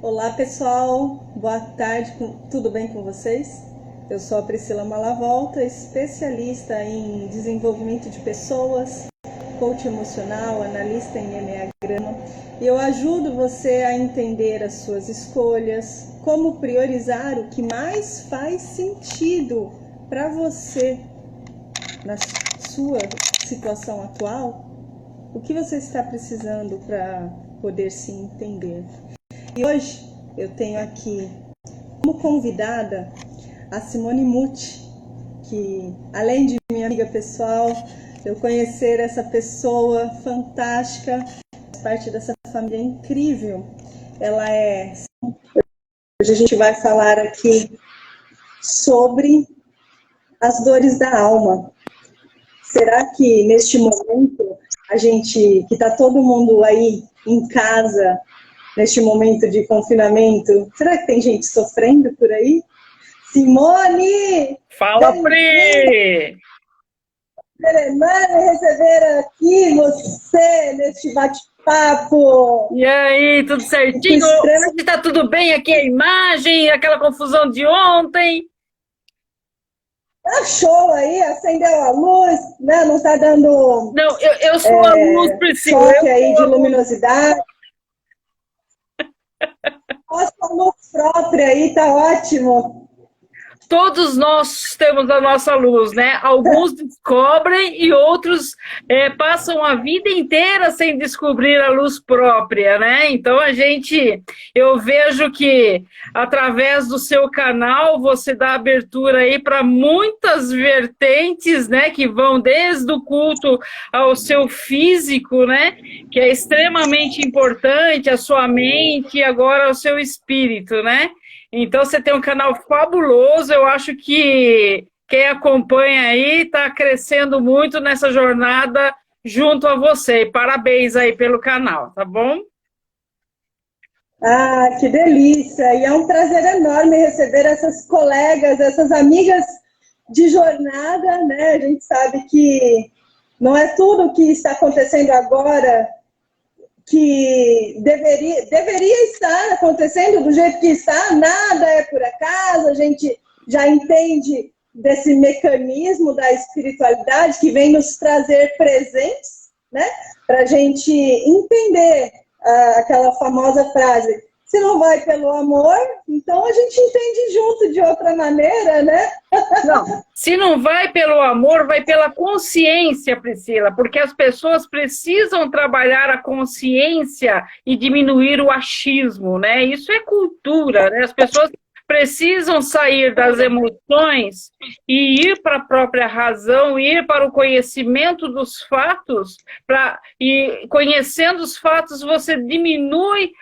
Olá pessoal, boa tarde, tudo bem com vocês? Eu sou a Priscila Malavolta, especialista em desenvolvimento de pessoas, coach emocional, analista em Enneagrama, e eu ajudo você a entender as suas escolhas, como priorizar o que mais faz sentido para você na sua situação atual, o que você está precisando para poder se entender. E hoje eu tenho aqui como convidada a Simone Muti, que além de minha amiga pessoal, eu conhecer essa pessoa fantástica, faz parte dessa família incrível. Ela é... Hoje a gente vai falar aqui sobre as dores da alma. Será que neste momento a gente, que está todo mundo aí em casa, neste momento de confinamento, será que tem gente sofrendo por aí? Simone! Fala, Pri! Mano, receber aqui você neste bate-papo. E aí, tudo certinho? Hoje tá tudo bem aqui a imagem, aquela confusão de ontem? Tá show aí, acendeu a luz, né? Não tá dando... Não, eu sou a luz, Priscila. Choque aí de luminosidade. Nossa, a luz própria aí, tá ótimo. Todos nós temos a nossa luz, né? Alguns descobrem e outros passam a vida inteira sem descobrir a luz própria, né? Então eu vejo que através do seu canal você dá abertura aí para muitas vertentes, né? Que vão desde o culto ao seu físico, né? Que é extremamente importante, a sua mente e agora ao seu espírito, né? Então, você tem um canal fabuloso, eu acho que quem acompanha aí está crescendo muito nessa jornada junto a você. E parabéns aí pelo canal, tá bom? Ah, que delícia! E é um prazer enorme receber essas colegas, essas amigas de jornada, né? A gente sabe que não é tudo o que está acontecendo agora que deveria estar acontecendo do jeito que está, nada é por acaso, a gente já entende desse mecanismo da espiritualidade que vem nos trazer presentes, né? Para a gente entender aquela famosa frase, se não vai pelo amor, então a gente entende junto de outra maneira, né? Não, se não vai pelo amor, vai pela consciência, Priscila, porque as pessoas precisam trabalhar a consciência e diminuir o achismo, né? Isso é cultura, né? As pessoas precisam sair das emoções e ir para a própria razão, ir para o conhecimento dos fatos, e conhecendo os fatos você diminui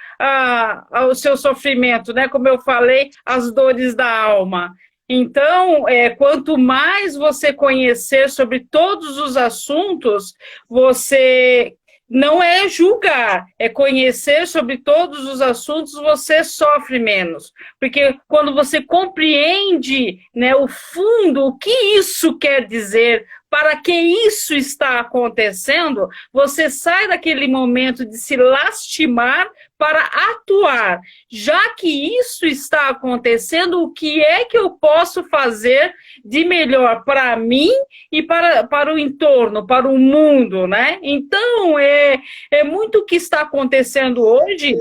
o seu sofrimento, né? Como eu falei, as dores da alma. Então, quanto mais você conhecer sobre todos os assuntos, você não é julgar, é conhecer sobre todos os assuntos, você sofre menos. Porque quando você compreende, né, o fundo, o que isso quer dizer, para que isso está acontecendo, você sai daquele momento de se lastimar para atuar. Já que isso está acontecendo, o que é que eu posso fazer de melhor para mim e para o entorno, para o mundo, né? Então, é muito o que está acontecendo hoje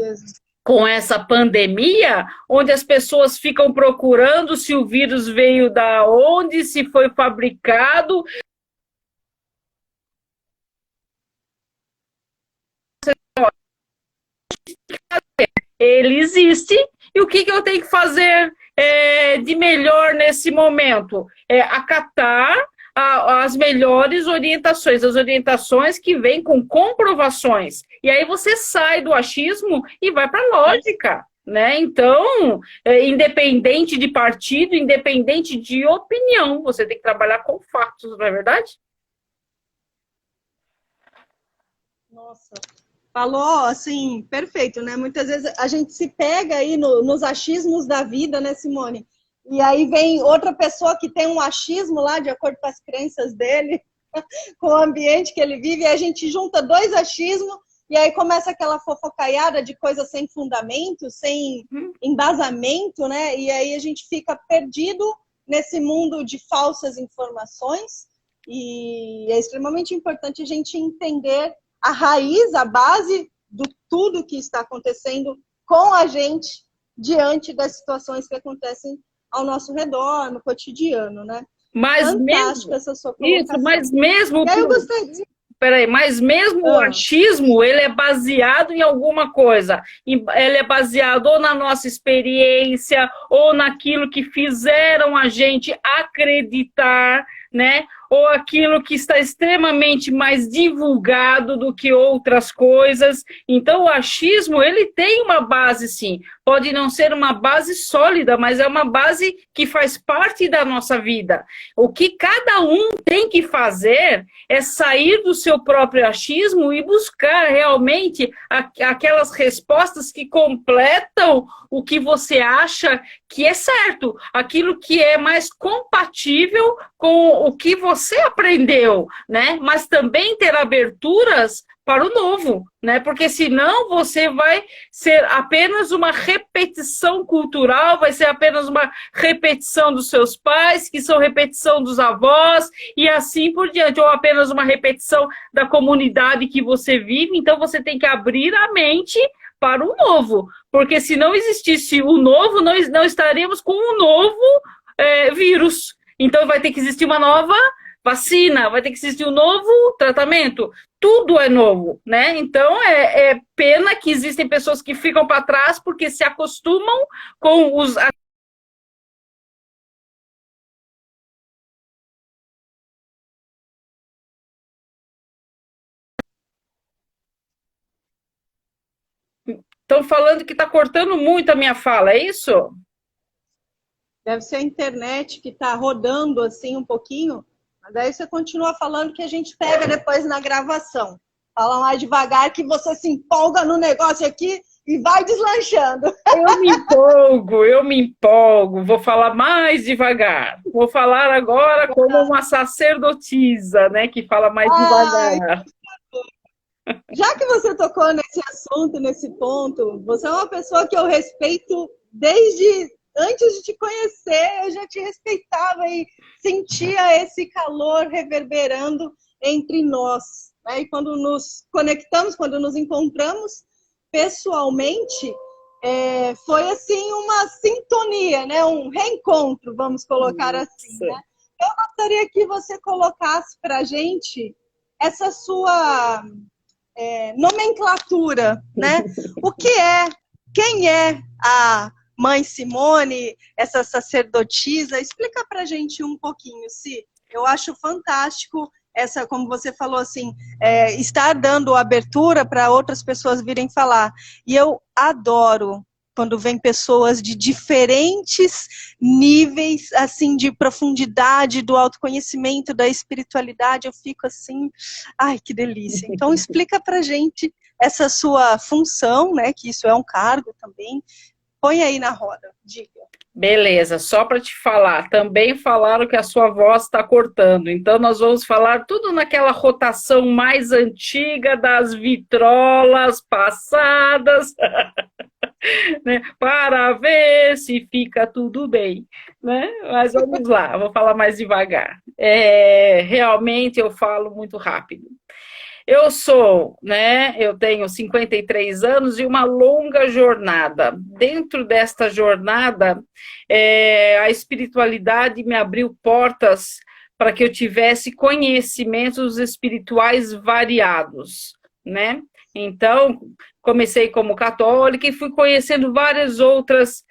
com essa pandemia, onde as pessoas ficam procurando se o vírus veio da onde, se foi fabricado. Ele existe, e o que eu tenho que fazer de melhor nesse momento? Acatar as melhores orientações, as orientações que vêm com comprovações. E aí você sai do achismo e vai para a lógica, né? Então, independente de partido, independente de opinião, você tem que trabalhar com fatos, não é verdade? Nossa, falou assim, perfeito, né? Muitas vezes a gente se pega aí nos achismos da vida, né, Simone? E aí vem outra pessoa que tem um achismo lá, de acordo com as crenças dele, com o ambiente que ele vive, e a gente junta dois achismos e aí começa aquela fofocaiada de coisas sem fundamento, sem embasamento, né? E aí a gente fica perdido nesse mundo de falsas informações, e é extremamente importante a gente entender a raiz, a base do tudo que está acontecendo com a gente diante das situações que acontecem ao nosso redor, no cotidiano, né? Mas Fantástico mesmo, essa sua colocação. isso, mas mesmo... E aí eu gostaria... Peraí, mas mesmo o achismo, ele é baseado em alguma coisa. Ele é baseado ou na nossa experiência, ou naquilo que fizeram a gente acreditar, né? Ou aquilo que está extremamente mais divulgado do que outras coisas. Então, o achismo, ele tem uma base, sim. Pode não ser uma base sólida, mas é uma base que faz parte da nossa vida. O que cada um tem que fazer é sair do seu próprio achismo e buscar realmente aquelas respostas que completam o que você acha que é certo, aquilo que é mais compatível com o que você aprendeu, né? Mas também ter aberturas para o novo, né? Porque senão você vai ser apenas uma repetição cultural, vai ser apenas uma repetição dos seus pais, que são repetição dos avós, e assim por diante, ou apenas uma repetição da comunidade que você vive. Então você tem que abrir a mente para o novo, porque se não existisse o novo, não estaríamos com um novo vírus. Então vai ter que existir uma nova vacina, vai ter que existir um novo tratamento. Tudo é novo, né? Então é pena que existem pessoas que ficam para trás porque se acostumam com os... Estão falando que está cortando muito a minha fala, é isso? Deve ser a internet que está rodando assim um pouquinho, mas daí você continua falando que a gente pega depois na gravação. Fala mais devagar que você se empolga no negócio aqui e vai deslanchando. Eu me empolgo, vou falar mais devagar. Vou falar agora como uma sacerdotisa, né, que fala mais devagar. Já que você tocou nesse assunto, nesse ponto, você é uma pessoa que eu respeito desde antes de te conhecer, eu já te respeitava e sentia esse calor reverberando entre nós, né? E quando nos conectamos, quando nos encontramos pessoalmente, foi assim uma sintonia, né? Um reencontro, vamos colocar assim, né? Eu gostaria que você colocasse para a gente essa sua nomenclatura, né? O que é, quem é a Mãe Simone, essa sacerdotisa? Explica pra gente um pouquinho, Si. Eu acho fantástico essa, como você falou assim, estar dando abertura para outras pessoas virem falar. E eu adoro quando vem pessoas de diferentes níveis, assim, de profundidade, do autoconhecimento, da espiritualidade. Eu fico assim, ai, que delícia. Então, explica pra gente essa sua função, né, que isso é um cargo também. Põe aí na roda, diga. Beleza, só para te falar, também falaram que a sua voz está cortando, então nós vamos falar tudo naquela rotação mais antiga das vitrolas passadas, né, para ver se fica tudo bem, né? Mas vamos lá, vou falar mais devagar. Realmente eu falo muito rápido. Eu sou, né, eu tenho 53 anos e uma longa jornada. Dentro desta jornada, a espiritualidade me abriu portas para que eu tivesse conhecimentos espirituais variados, né? Então, comecei como católica e fui conhecendo várias outras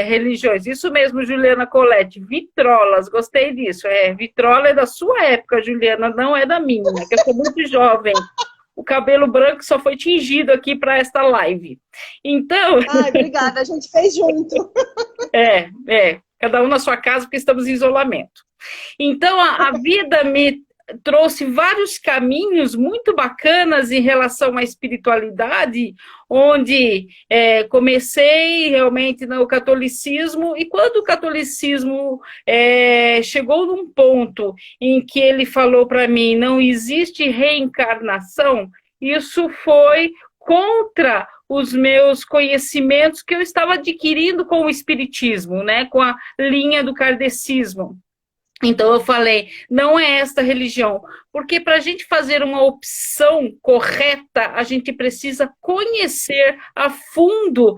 religiões. Isso mesmo, Juliana Colette, vitrolas, gostei disso. Vitrola é da sua época, Juliana, não é da minha, que eu sou muito jovem. O cabelo branco só foi tingido aqui para esta live. Então... Ai, obrigada, a gente fez junto. Cada um na sua casa, porque estamos em isolamento. Então, a vida me trouxe vários caminhos muito bacanas em relação à espiritualidade, onde comecei realmente no catolicismo, e quando o catolicismo chegou num ponto em que ele falou para mim, não existe reencarnação, isso foi contra os meus conhecimentos que eu estava adquirindo com o espiritismo, né, com a linha do kardecismo. Então eu falei, não é esta religião, porque para a gente fazer uma opção correta, a gente precisa conhecer a fundo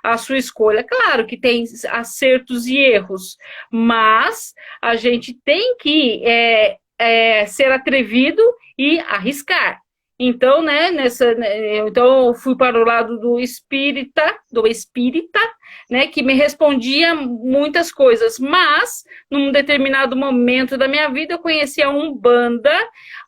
a sua escolha. Claro que tem acertos e erros, mas a gente tem que ser atrevido e arriscar. Então, né, então eu fui para o lado do espírita, né, que me respondia muitas coisas, mas num determinado momento da minha vida eu conheci a Umbanda,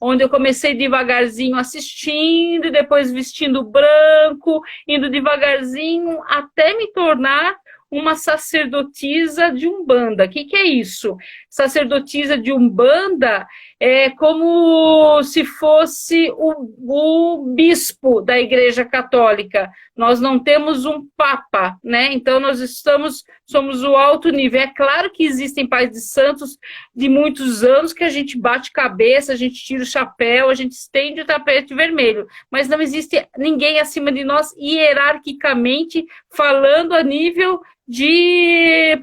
onde eu comecei devagarzinho assistindo, depois vestindo branco, indo devagarzinho até me tornar uma sacerdotisa de Umbanda. O que é isso? Sacerdotisa de Umbanda é como se fosse o bispo da Igreja Católica. Nós não temos um papa, né? Então nós somos o alto nível. É claro que existem pais de santos de muitos anos que a gente bate cabeça, a gente tira o chapéu, a gente estende o tapete vermelho, mas não existe ninguém acima de nós hierarquicamente falando a nível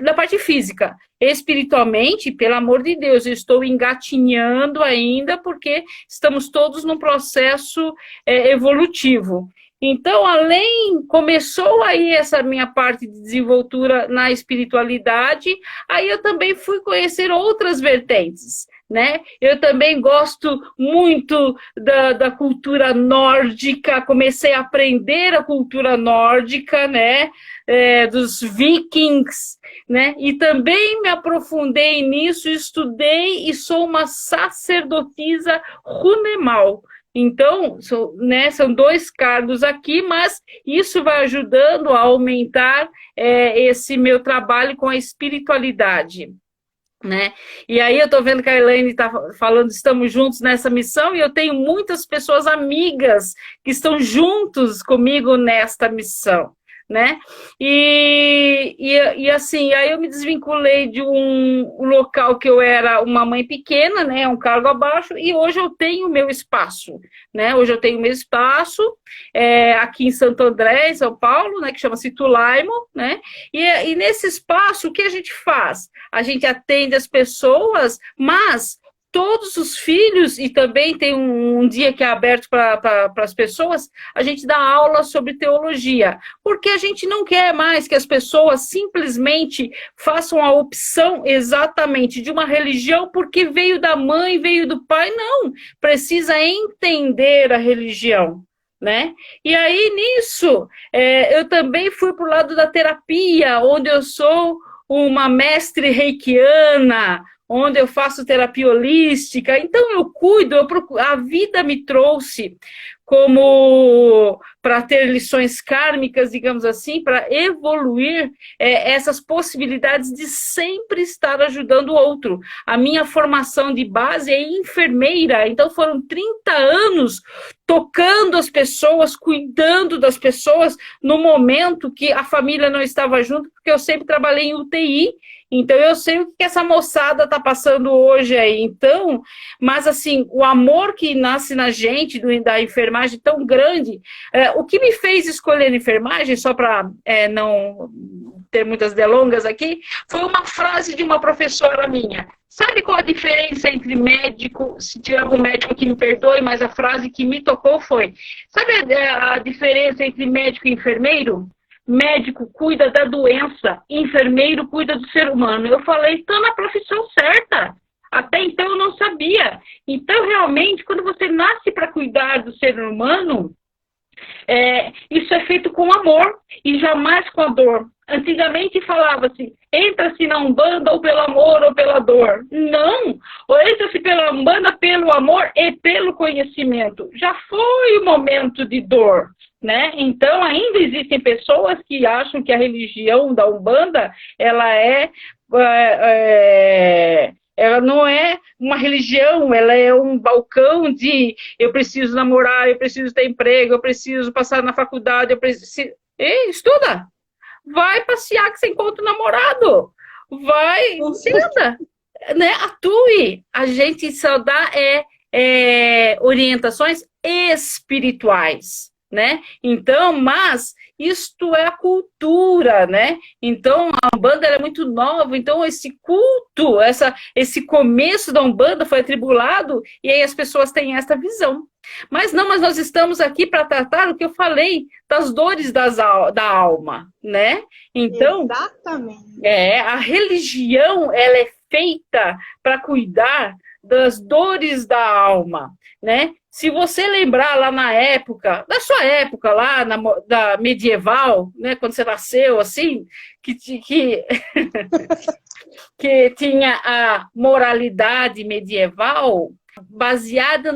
da parte física. Espiritualmente, pelo amor de Deus, eu estou engatinhando ainda, porque estamos todos num processo evolutivo. Então, começou aí essa minha parte de desenvoltura na espiritualidade, aí eu também fui conhecer outras vertentes, né? Eu também gosto muito da cultura nórdica, comecei a aprender a cultura nórdica, né? Dos vikings, né? E também me aprofundei nisso, estudei e sou uma sacerdotisa runemal. Então, são 2 cargos aqui, mas isso vai ajudando a aumentar esse meu trabalho com a espiritualidade, né? E aí eu estou vendo que a Elaine está falando, estamos juntos nessa missão, e eu tenho muitas pessoas amigas que estão juntos comigo nesta missão, né? E assim, aí eu me desvinculei de um local que eu era uma mãe pequena, né? Um cargo abaixo, e hoje eu tenho o meu espaço, né? Hoje eu tenho o meu espaço aqui em Santo André, em São Paulo, né? Que chama-se Tulaimo, né? E nesse espaço, o que a gente faz? A gente atende as pessoas, mas todos os filhos, e também tem um dia que é aberto para as pessoas, a gente dá aula sobre teologia, porque a gente não quer mais que as pessoas simplesmente façam a opção exatamente de uma religião porque veio da mãe, veio do pai, não, precisa entender a religião, né? E aí, nisso, eu também fui para o lado da terapia, onde eu sou uma mestre reikiana, onde eu faço terapia holística, então eu cuido, a vida me trouxe como para ter lições kármicas, digamos assim, para evoluir essas possibilidades de sempre estar ajudando o outro. A minha formação de base é enfermeira, então foram 30 anos tocando as pessoas, cuidando das pessoas, no momento que a família não estava junto, porque eu sempre trabalhei em UTI, então eu sei o que essa moçada está passando hoje aí. Então, mas assim, o amor que nasce na gente da enfermagem tão grande, o que me fez escolher enfermagem, só para não ter muitas delongas aqui, foi uma frase de uma professora minha. Sabe qual a diferença entre médico, se tiver algum médico que me perdoe, mas a frase que me tocou foi, sabe a diferença entre médico e enfermeiro? Médico cuida da doença, enfermeiro cuida do ser humano. Eu falei, estou na profissão certa. Até então eu não sabia. Então, realmente, quando você nasce para cuidar do ser humano, isso é feito com amor e jamais com a dor. Antigamente falava-se, entra-se na Umbanda ou pelo amor ou pela dor. Não, ou entra-se pela Umbanda pelo amor e pelo conhecimento. Já foi o momento de dor, né? Então ainda existem pessoas que acham que a religião da Umbanda, ela não é uma religião, ela é um balcão de eu preciso namorar, eu preciso ter emprego, eu preciso passar na faculdade, eu preciso... Ei, estuda! Vai passear que você encontra o namorado. Vai, entenda, né? Atue. A gente só dá orientações espirituais, né? Então, mas isto é a cultura, né? Então, a Umbanda ela é muito nova, então esse culto, esse começo da Umbanda foi atribulado, e aí as pessoas têm essa visão. Mas nós estamos aqui para tratar o que eu falei, das dores da alma, né? Então, exatamente. a religião, ela é feita para cuidar das dores da alma, né? Se você lembrar lá na época, da sua época lá, da medieval, né, quando você nasceu, assim, que tinha a moralidade medieval baseada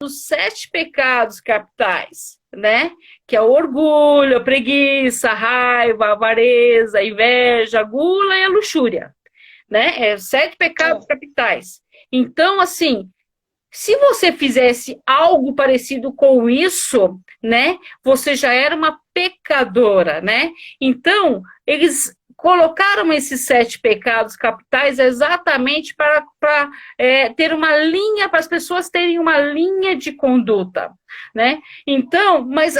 nos 7 pecados capitais, né? Que é o orgulho, a preguiça, a raiva, a avareza, a inveja, a gula e a luxúria, né? 7 pecados capitais. Então, assim, se você fizesse algo parecido com isso, né, você já era uma pecadora, né? Então, eles colocaram esses 7 pecados capitais exatamente para ter uma linha, para as pessoas terem uma linha de conduta, né? Então, mas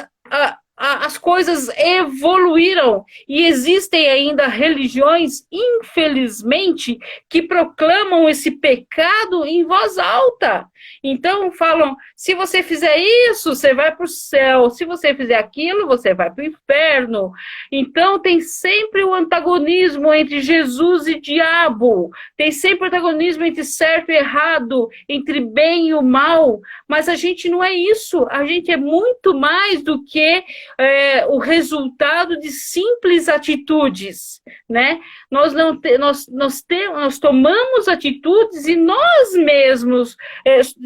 as coisas evoluíram e existem ainda religiões, infelizmente, que proclamam esse pecado em voz alta. Então, falam, se você fizer isso, você vai para o céu. Se você fizer aquilo, você vai para o inferno. Então, tem sempre o antagonismo entre Jesus e diabo. Tem sempre o antagonismo entre certo e errado, entre bem e o mal. Mas a gente não é isso. A gente é muito mais do que o resultado de simples atitudes, né? Nós tomamos atitudes e nós mesmos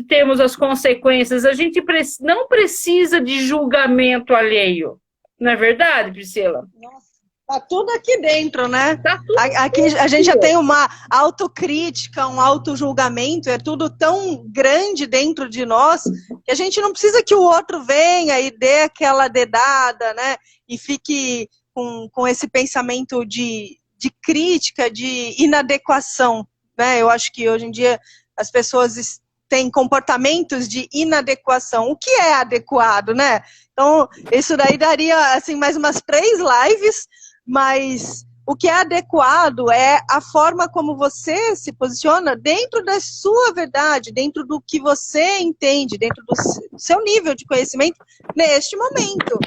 temos as consequências. A gente não precisa de julgamento alheio. Não é verdade, Priscila? Nossa, tá tudo aqui dentro, né? Tá tudo aqui a gente já tem uma autocrítica, um autojulgamento, é tudo tão grande dentro de nós que a gente não precisa que o outro venha e dê aquela dedada, né? E fique com esse pensamento de crítica, de inadequação, né? Eu acho que hoje em dia as pessoas têm comportamentos de inadequação. O que é adequado, né? Então, isso daí daria assim, mais umas 3 lives, mas o que é adequado é a forma como você se posiciona dentro da sua verdade, dentro do que você entende, dentro do seu nível de conhecimento neste momento.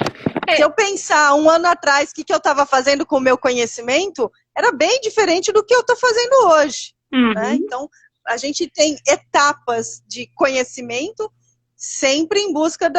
Se eu pensar 1 ano atrás o que eu estava fazendo com o meu conhecimento, era bem diferente do que eu estou fazendo hoje. Né? Então, a gente tem etapas de conhecimento sempre em busca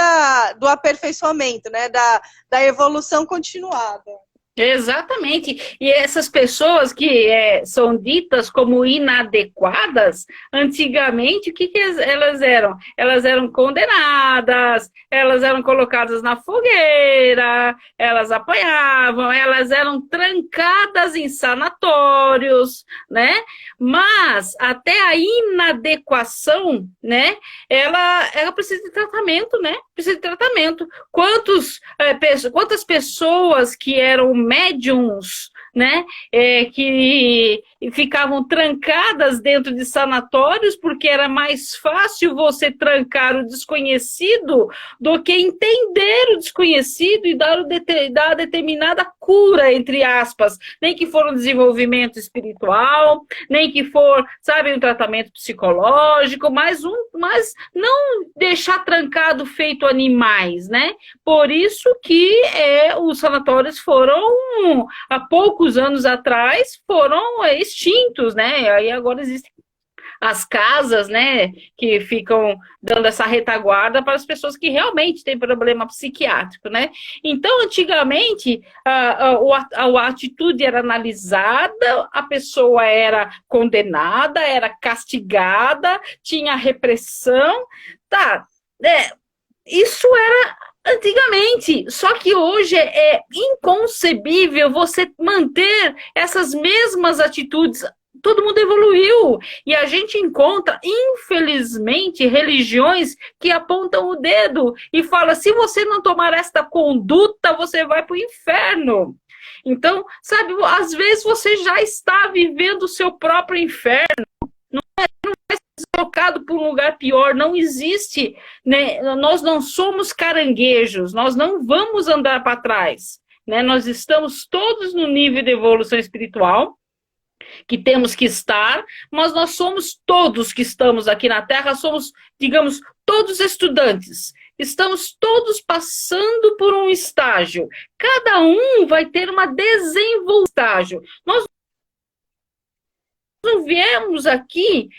do aperfeiçoamento, né? Da evolução continuada. Exatamente. E essas pessoas que são ditas como inadequadas, antigamente, o que elas eram? Elas eram condenadas, elas eram colocadas na fogueira, elas apanhavam, elas eram trancadas em sanatórios, né? Mas até a inadequação, né? Ela precisa de tratamento, né? Precisa de tratamento. Quantas pessoas que eram médiums, né, que ficavam trancadas dentro de sanatórios porque era mais fácil você trancar o desconhecido do que entender o desconhecido e dar a determinada cura, entre aspas, nem que for um desenvolvimento espiritual, nem que for, sabe, um tratamento psicológico, mas não deixar trancado feito animais, né? Por isso que os sanatórios foram, há poucos anos atrás, foram extintos, né? Aí agora existem as casas, né, que ficam dando essa retaguarda para as pessoas que realmente têm problema psiquiátrico, né? Então, antigamente, a atitude era analisada, a pessoa era condenada, era castigada, tinha repressão, tá? Isso era antigamente, só que hoje é inconcebível você manter essas mesmas atitudes. Todo mundo evoluiu e a gente encontra, infelizmente, religiões que apontam o dedo e falam, se você não tomar esta conduta, você vai para o inferno. Então, sabe, às vezes você já está vivendo o seu próprio inferno. Não é deslocado para um lugar pior. Não existe, né? Nós não somos caranguejos, nós não vamos andar para trás, né? Nós estamos todos no nível de evolução espiritual que temos que estar, mas nós somos todos que estamos aqui na Terra, somos, digamos, todos estudantes. Estamos todos passando por um estágio. Cada um vai ter uma desenvolvimento. Nós não viemos aqui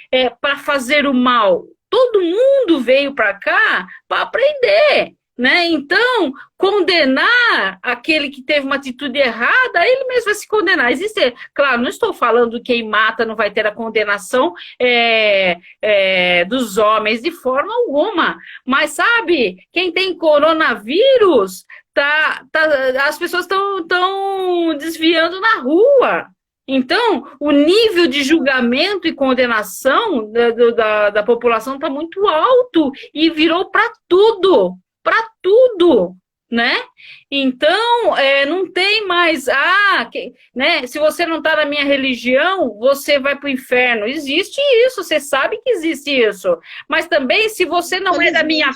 para fazer o mal. Todo mundo veio para cá para aprender, né? Então, condenar aquele que teve uma atitude errada, ele mesmo vai se condenar. Existe, claro, não estou falando que quem mata não vai ter a condenação dos homens de forma alguma. Mas, sabe, quem tem coronavírus, as pessoas estão desviando na rua. Então, o nível de julgamento e condenação da população está muito alto e virou para tudo, né? Então, não tem mais, né? Se você não está na minha religião, você vai para o inferno. Existe isso, você sabe que existe isso. Mas também, se você não é da minha...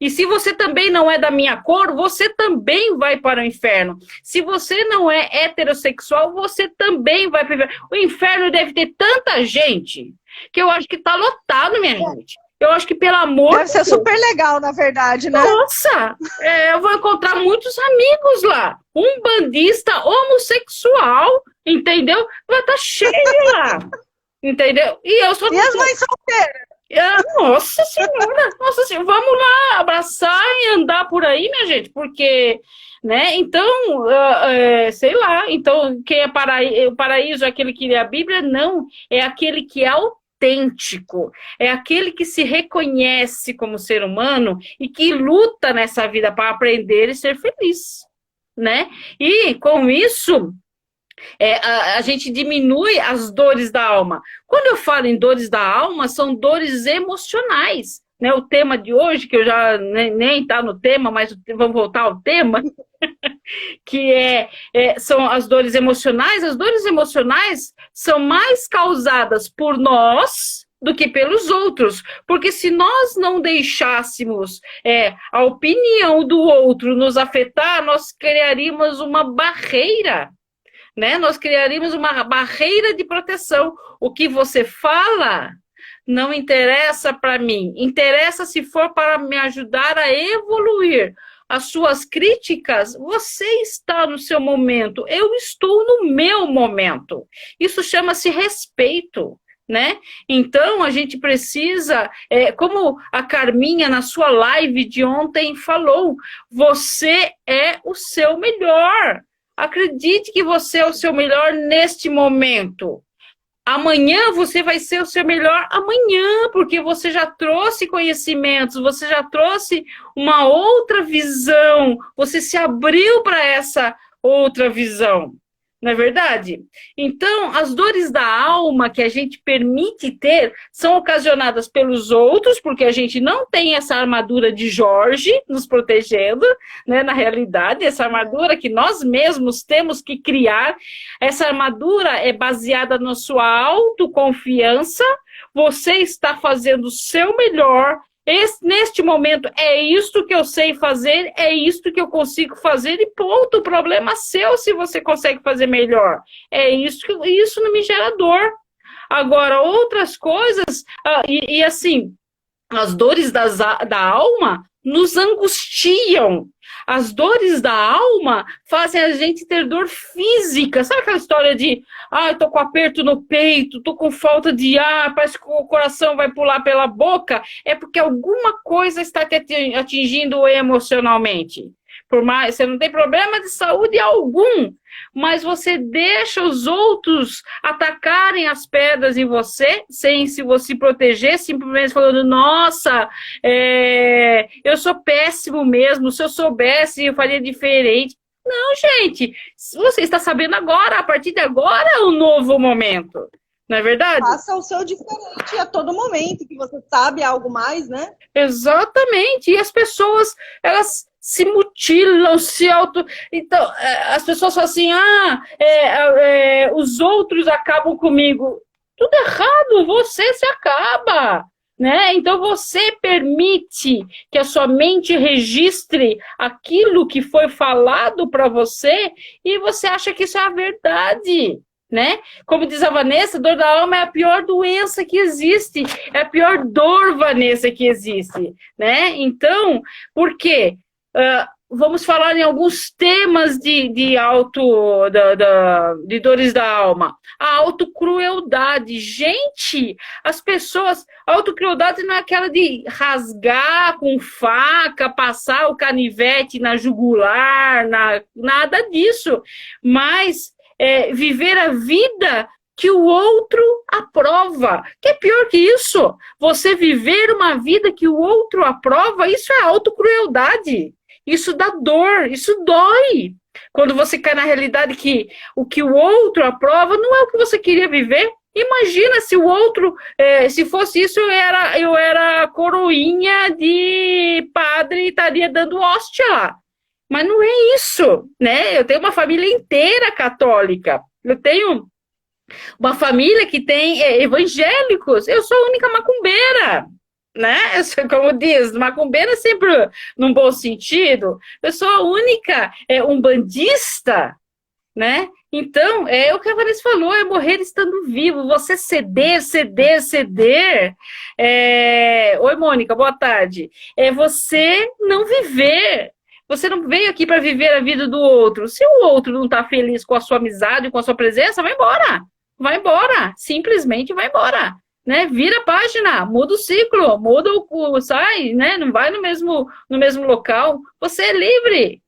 E se você também não é da minha cor, você também vai para o inferno. Se você não é heterossexual, você também vai para o inferno. O inferno deve ter tanta gente que eu acho que está lotado, minha gente. Eu acho que, pelo amor... Deve ser super legal, na verdade, né? Nossa! Eu vou encontrar muitos amigos lá. Um bandista homossexual, entendeu? Vai estar cheio lá. Entendeu? E eu sou... E as mães solteiras? Nossa senhora, vamos lá abraçar e andar por aí, minha gente, porque, né, então, sei lá, então, quem é o paraíso é aquele que lê a Bíblia? Não, é aquele que é autêntico, é aquele que se reconhece como ser humano e que luta nessa vida para aprender e ser feliz, né, e com isso... a gente diminui as dores da alma. Quando eu falo em dores da alma, são dores emocionais, né? O tema de hoje, que eu já nem está no tema, mas vamos voltar ao tema, que são as dores emocionais. As dores emocionais são mais causadas por nós do que pelos outros, porque se nós não deixássemos a opinião do outro nos afetar, nós criaríamos uma barreira, né? Nós criaríamos uma barreira de proteção. O que você fala não interessa para mim, interessa se for para me ajudar a evoluir. As suas críticas, você está no seu momento, eu estou no meu momento. Isso chama-se respeito, né? Então, a gente precisa, como a Carminha na sua live de ontem falou, você é o seu melhor. Acredite que você é o seu melhor neste momento. Amanhã você vai ser o seu melhor amanhã, porque você já trouxe conhecimentos, você já trouxe uma outra visão, você se abriu para essa outra visão. Não é verdade? Então, as dores da alma que a gente permite ter são ocasionadas pelos outros, porque a gente não tem essa armadura de Jorge nos protegendo, né? Na realidade, essa armadura que nós mesmos temos que criar. Essa armadura é baseada na sua autoconfiança. Você está fazendo o seu melhor. Neste momento, é isto que eu sei fazer, é isto que eu consigo fazer e ponto, o problema é seu se você consegue fazer melhor. Isso não me gera dor. Agora, outras coisas, assim, as dores da alma nos angustiam. As dores da alma fazem a gente ter dor física. Sabe aquela história de, eu tô com aperto no peito, tô com falta de ar, parece que o coração vai pular pela boca? É porque alguma coisa está te atingindo emocionalmente. Por mais, você não tem problema de saúde algum, mas você deixa os outros atacarem as pedras em você, sem se você proteger, simplesmente falando, nossa, eu sou péssimo mesmo, se eu soubesse eu faria diferente. Não, gente, você está sabendo agora, a partir de agora é um novo momento, não é verdade? Faça o seu diferente a todo momento, que você sabe algo mais, né? Exatamente, e as pessoas, elas se mutilam, se auto... Então, as pessoas falam assim, os outros acabam comigo. tudo errado, você se acaba. Né? Então você permite que a sua mente registre aquilo que foi falado para você e você acha que isso é a verdade, né? Como diz a Vanessa, dor da alma é a pior doença que existe, é a pior dor, Vanessa, que existe, né? Então, por quê? Vamos falar em alguns temas de dores da alma. A autocrueldade. Gente, as pessoas... A autocrueldade não é aquela de rasgar com faca, passar o canivete na jugular, nada disso. Mas viver a vida que o outro aprova. Que é pior que isso. Você viver uma vida que o outro aprova, isso é autocrueldade. Isso dá dor, isso dói. Quando você cai na realidade que o outro aprova não é o que você queria viver. Imagina se o outro, se fosse isso, eu era coroinha de padre e estaria dando hóstia lá. Mas não é isso, né? Eu tenho uma família inteira católica. Eu tenho uma família que tem evangélicos. Eu sou a única macumbeira. Né? Como diz, macumbeira sempre num bom sentido, eu sou a única umbandista, né? Então, é o que a Vanessa falou, é morrer estando vivo, você ceder. Oi, Mônica, boa tarde. É você não viver. Você não veio aqui para viver a vida do outro. Se o outro não está feliz com a sua amizade, com a sua presença, vai embora. Vai embora. Simplesmente vai embora. Né? Vira a página, muda o ciclo, sai, né? Não vai no mesmo local. Você é livre.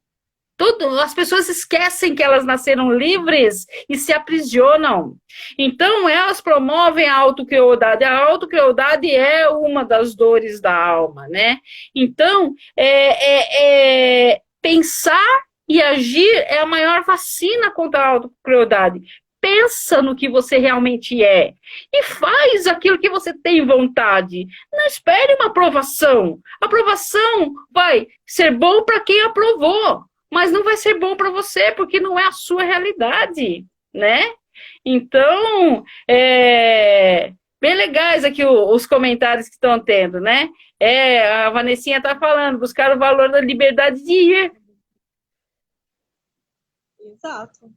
As pessoas esquecem que elas nasceram livres e se aprisionam. Então, elas promovem a autocrueldade. A autocrueldade é uma das dores da alma, né? Então, pensar e agir é a maior vacina contra a autocrueldade. Pensa no que você realmente é e faz aquilo que você tem vontade. Não espere uma aprovação. A aprovação vai ser bom para quem aprovou, mas não vai ser bom para você, porque não é a sua realidade, né? Então, bem legais aqui os comentários que estão tendo, né? A Vanessinha está falando, buscar o valor da liberdade de ir. Exato.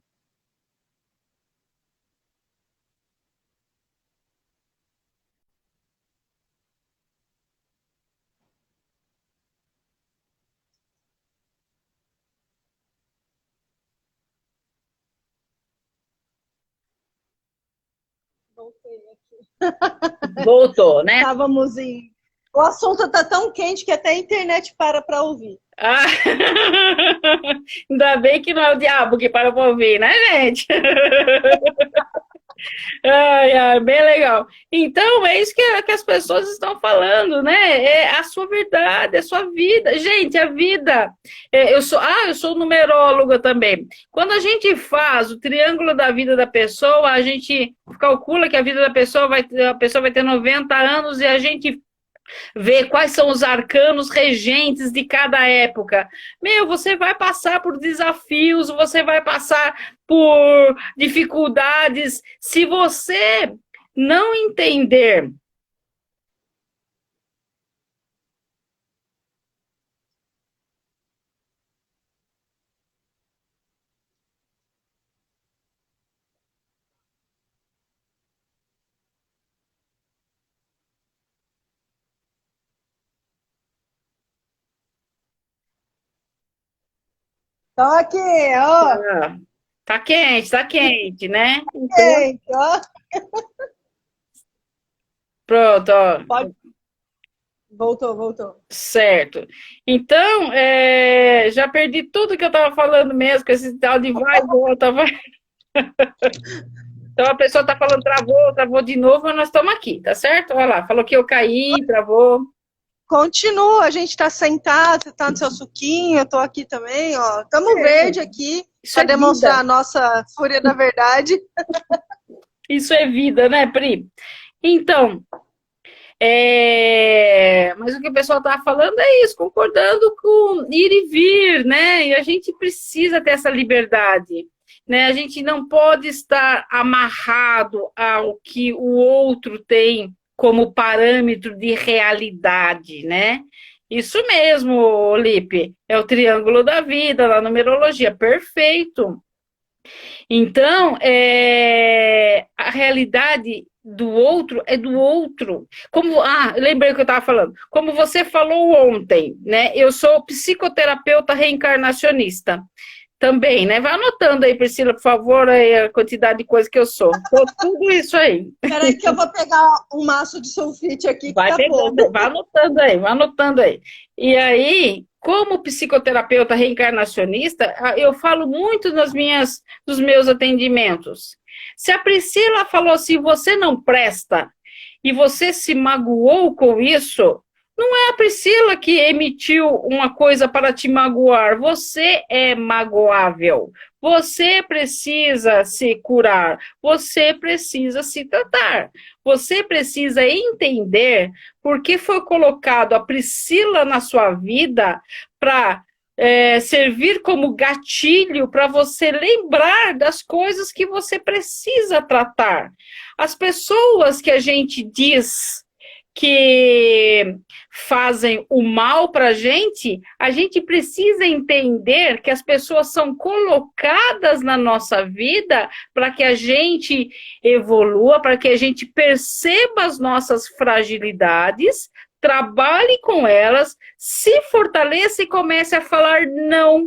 Voltei aqui. Voltou, né? Estávamos em... O assunto está tão quente que até a internet para ouvir. Ah, ainda bem que não é o diabo que para ouvir, né, gente? Bem legal. Então, é isso que as pessoas estão falando, né? É a sua verdade, é a sua vida. Gente, a vida... eu sou numeróloga também. Quando a gente faz o triângulo da vida da pessoa, a gente calcula que a vida da pessoa a pessoa vai ter 90 anos e a gente ver quais são os arcanos regentes de cada época. Você vai passar por desafios, você vai passar por dificuldades. Se você não entender Tô aqui, ó. Tá quente, né? Então, Quente, ó. pronto, ó. Pode. Voltou. Certo. Então, já perdi tudo que eu estava falando mesmo, com esse tal de vai e volta, vai. Então a pessoa está falando travou de novo, mas nós estamos aqui, tá certo? Olha lá, falou que eu caí, travou. Continua, a gente está sentado, você está no seu suquinho, eu estou aqui também, ó. Estamos verde aqui, para demonstrar a nossa fúria da verdade. Isso é vida, né, Pri? Então, mas o que o pessoal está falando é isso, concordando com ir e vir, né? E a gente precisa ter essa liberdade. né? A gente não pode estar amarrado ao que o outro tem como parâmetro de realidade, né? Isso mesmo, Lipe, é o triângulo da vida, na numerologia, perfeito. Então, a realidade do outro é do outro. Lembrei o que eu estava falando. Como você falou ontem, né? Eu sou psicoterapeuta reencarnacionista também, né? Vai anotando aí, Priscila, por favor, aí a quantidade de coisa que eu sou. Tudo isso aí. Peraí que eu vou pegar um maço de sulfite aqui que Vai tá pegando, bom. vai anotando aí. E aí, como psicoterapeuta reencarnacionista, eu falo muito nos meus atendimentos. Se a Priscila falou assim, você não presta, e você se magoou com isso, não é a Priscila que emitiu uma coisa para te magoar, você é magoável. Você precisa se curar, você precisa se tratar, você precisa entender por que foi colocado a Priscila na sua vida para servir como gatilho para você lembrar das coisas que você precisa tratar. As pessoas que a gente diz que fazem o mal para a gente precisa entender que as pessoas são colocadas na nossa vida para que a gente evolua, para que a gente perceba as nossas fragilidades, trabalhe com elas, se fortaleça e comece a falar não,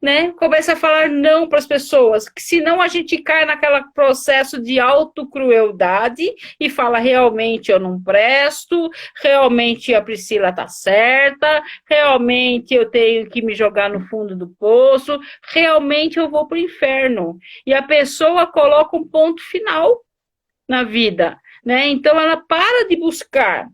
né? Começa a falar não para as pessoas, que senão a gente cai naquele processo de autocrueldade e fala, realmente eu não presto, realmente a Priscila está certa, realmente eu tenho que me jogar no fundo do poço, realmente eu vou para o inferno. E a pessoa coloca um ponto final na vida, né? Então ela para de buscar.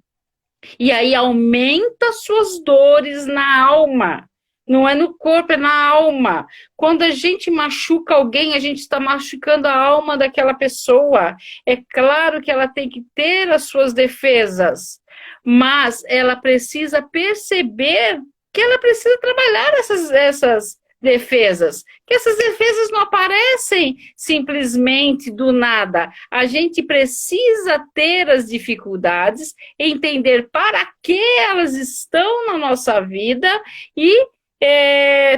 E aí aumenta suas dores na alma. Não é no corpo, é na alma. Quando a gente machuca alguém, a gente está machucando a alma daquela pessoa. É claro que ela tem que ter as suas defesas, mas ela precisa perceber que ela precisa trabalhar essas defesas. Que essas defesas não aparecem simplesmente do nada. A gente precisa ter as dificuldades, entender para que elas estão na nossa vida e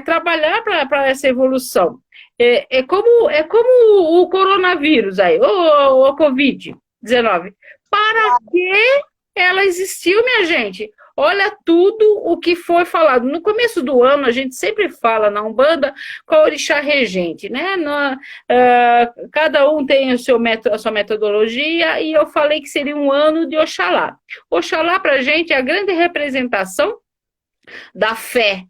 trabalhar para essa evolução. É como o coronavírus aí, o Covid-19. Para que ela existiu, minha gente? Olha tudo o que foi falado. No começo do ano, a gente sempre fala na Umbanda qual orixá regente, né? Cada um tem a sua metodologia, e eu falei que seria um ano de Oxalá. Oxalá, para a gente, é a grande representação da fé.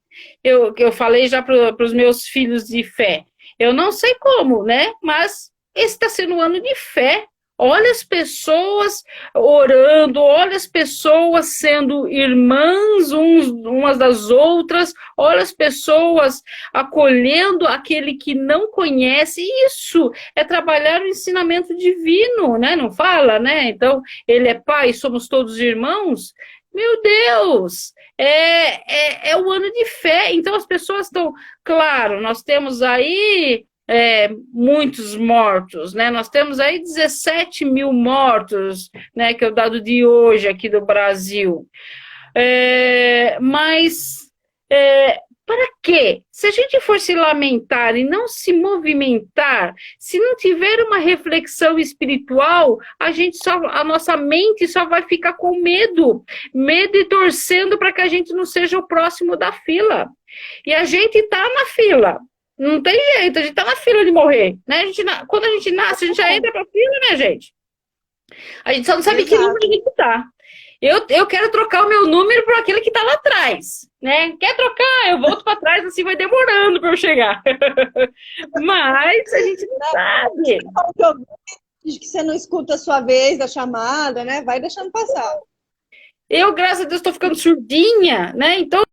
Eu falei já para os meus filhos de fé. Eu não sei como, né? Mas esse está sendo um ano de fé. Olha as pessoas orando, olha as pessoas sendo irmãs umas das outras, olha as pessoas acolhendo aquele que não conhece. Isso é trabalhar o ensinamento divino, né? Não fala, né? Então, ele é pai, somos todos irmãos. Meu Deus, é o ano de fé. Então as pessoas estão, claro, nós temos aí muitos mortos, né? Nós temos aí 17 mil mortos, né? Que é o dado de hoje aqui do Brasil. Mas para quê? Se a gente for se lamentar e não se movimentar, se não tiver uma reflexão espiritual, a nossa mente só vai ficar com medo e torcendo para que a gente não seja o próximo da fila. E a gente está na fila. Não tem jeito, a gente está na fila de morrer, né? Quando a gente nasce, a gente já entra para a fila, né, gente? A gente só não sabe que número a gente está. Eu quero trocar o meu número por aquele que está lá atrás, né? Quer trocar? Eu volto para trás, assim vai demorando para eu chegar. Mas a gente não sabe. Diz que você não escuta a sua vez da chamada, né? Vai deixando passar. Eu, graças a Deus, estou ficando surdinha, né? Então,